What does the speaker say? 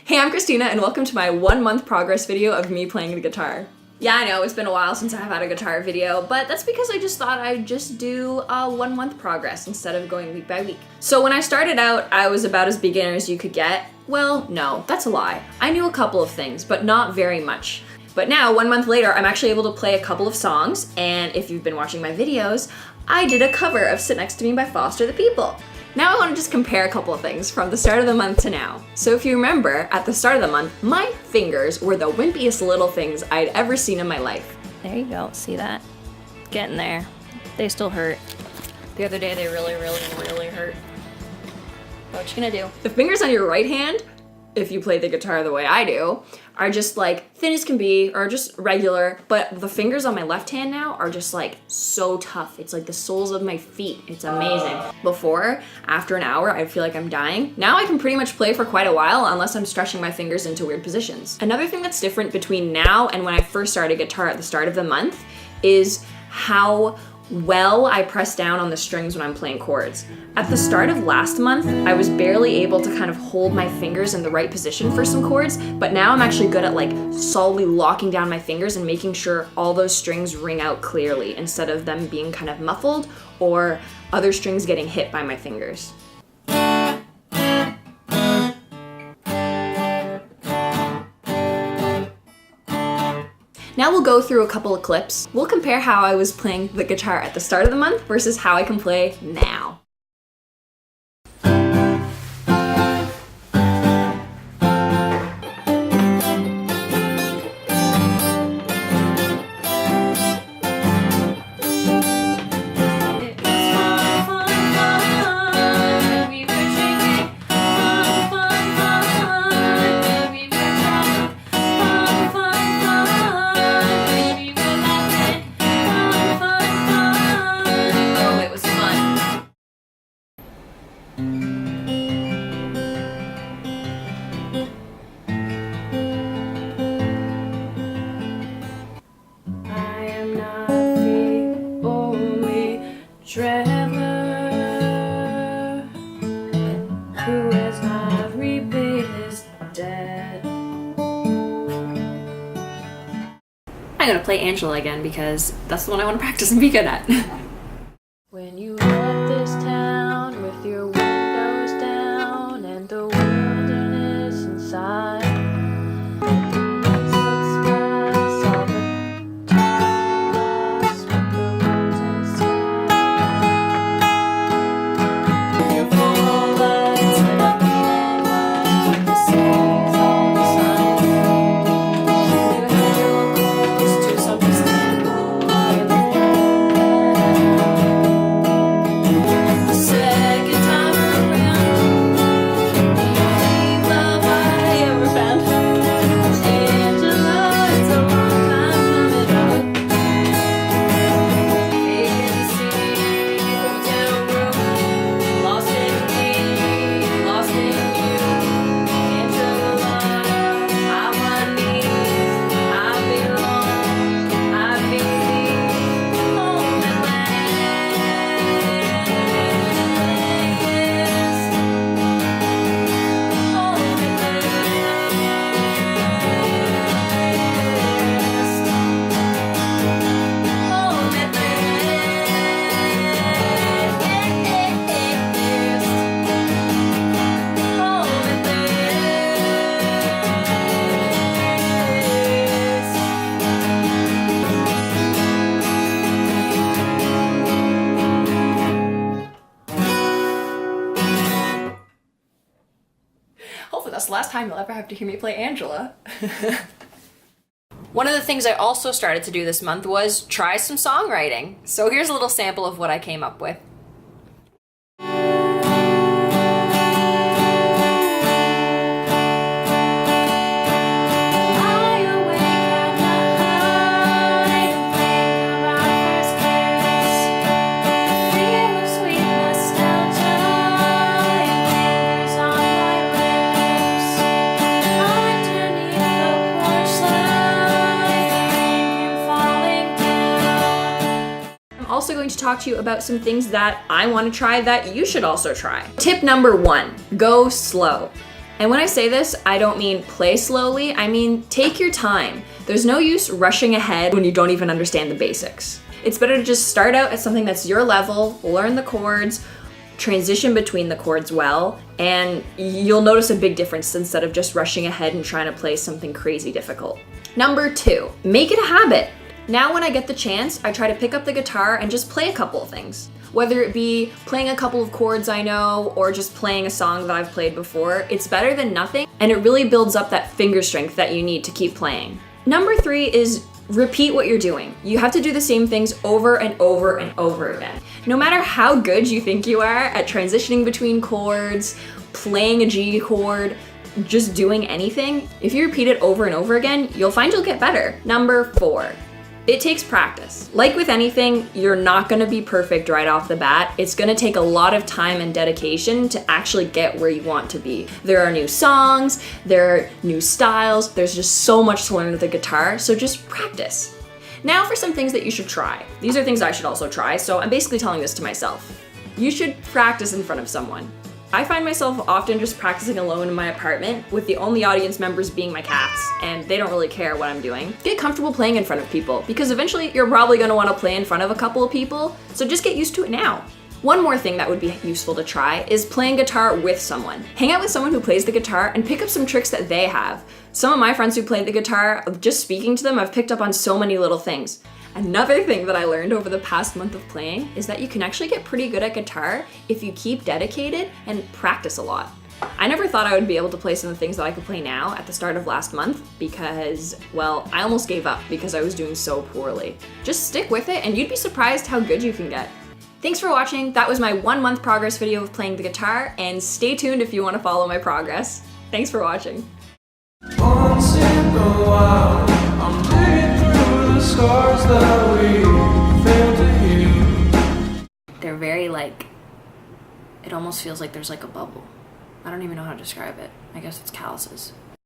Hey, I'm Christina and welcome to my 1 month progress video of me playing the guitar. Yeah, I know, it's been a while since I've had a guitar video, but that's because I just thought I'd just do a 1 month progress instead of going week by week. So when I started out, I was about as beginner as you could get. Well, no, that's a lie. I knew a couple of things, but not very much. But now, 1 month later, I'm actually able to play a couple of songs, and if you've been watching my videos, I did a cover of Sit Next to Me by Foster the People. Now I want to just compare a couple of things from the start of the month to now. So if you remember, at the start of the month, my fingers were the wimpiest little things I'd ever seen in my life. There you go, see that? Getting there. They still hurt. The other day they really hurt. What you gonna do? The fingers on your right hand, if you play the guitar the way I do, are just like thin as can be, or just regular, but the fingers on my left hand now are just like so tough. It's like the soles of my feet. It's amazing. Before, after an hour, I'd feel like I'm dying. Now I can pretty much play for quite a while unless I'm stretching my fingers into weird positions. Another thing that's different between now and when I first started guitar at the start of the month is how well I press down on the strings when I'm playing chords. At the start of last month, I was barely able to kind of hold my fingers in the right position for some chords, but now I'm actually good at like solidly locking down my fingers and making sure all those strings ring out clearly instead of them being kind of muffled or other strings getting hit by my fingers. Now we'll go through a couple of clips. We'll compare how I was playing the guitar at the start of the month versus how I can play now. Who has not repaid his debt. I'm gonna play Angela again because that's the one I want to practice and be good at. When you left this town with your windows down and the wilderness inside, hopefully that's the last time you'll ever have to hear me play Angela. One of the things I also started to do this month was try some songwriting. So here's a little sample of what I came up with. Also going to talk to you about some things that I want to try that you should also try. Tip number 1, go slow. And when I say this, I don't mean play slowly, I mean take your time. There's no use rushing ahead when you don't even understand the basics. It's better to just start out at something that's your level, learn the chords, transition between the chords well, and you'll notice a big difference instead of just rushing ahead and trying to play something crazy difficult. Number 2, make it a habit. Now when I get the chance, I try to pick up the guitar and just play a couple of things. Whether it be playing a couple of chords I know or just playing a song that I've played before, it's better than nothing, and it really builds up that finger strength that you need to keep playing. Number 3 is repeat what you're doing. You have to do the same things over and over and over again. No matter how good you think you are at transitioning between chords, playing a G chord, just doing anything, if you repeat it over and over again, you'll find you'll get better. Number 4. It takes practice. Like with anything, you're not gonna be perfect right off the bat. It's gonna take a lot of time and dedication to actually get where you want to be. There are new songs, there are new styles, there's just so much to learn with the guitar, so just practice. Now for some things that you should try. These are things I should also try, so I'm basically telling this to myself. You should practice in front of someone. I find myself often just practicing alone in my apartment, with the only audience members being my cats, and they don't really care what I'm doing. Get comfortable playing in front of people, because eventually you're probably going to want to play in front of a couple of people, so just get used to it now. One more thing that would be useful to try is playing guitar with someone. Hang out with someone who plays the guitar and pick up some tricks that they have. Some of my friends who play the guitar, just speaking to them, I've picked up on so many little things. Another thing that I learned over the past month of playing is that you can actually get pretty good at guitar if you keep dedicated and practice a lot. I never thought I would be able to play some of the things that I could play now at the start of last month because, well, I almost gave up because I was doing so poorly. Just stick with it and you'd be surprised how good you can get. Thanks for watching. That was my 1 month progress video of playing the guitar, and stay tuned if you want to follow my progress. Thanks for watching. Once in a while, I'm digging through the scars that we failed to heal. They're very like, it almost feels like there's like a bubble. I don't even know how to describe it. I guess it's calluses.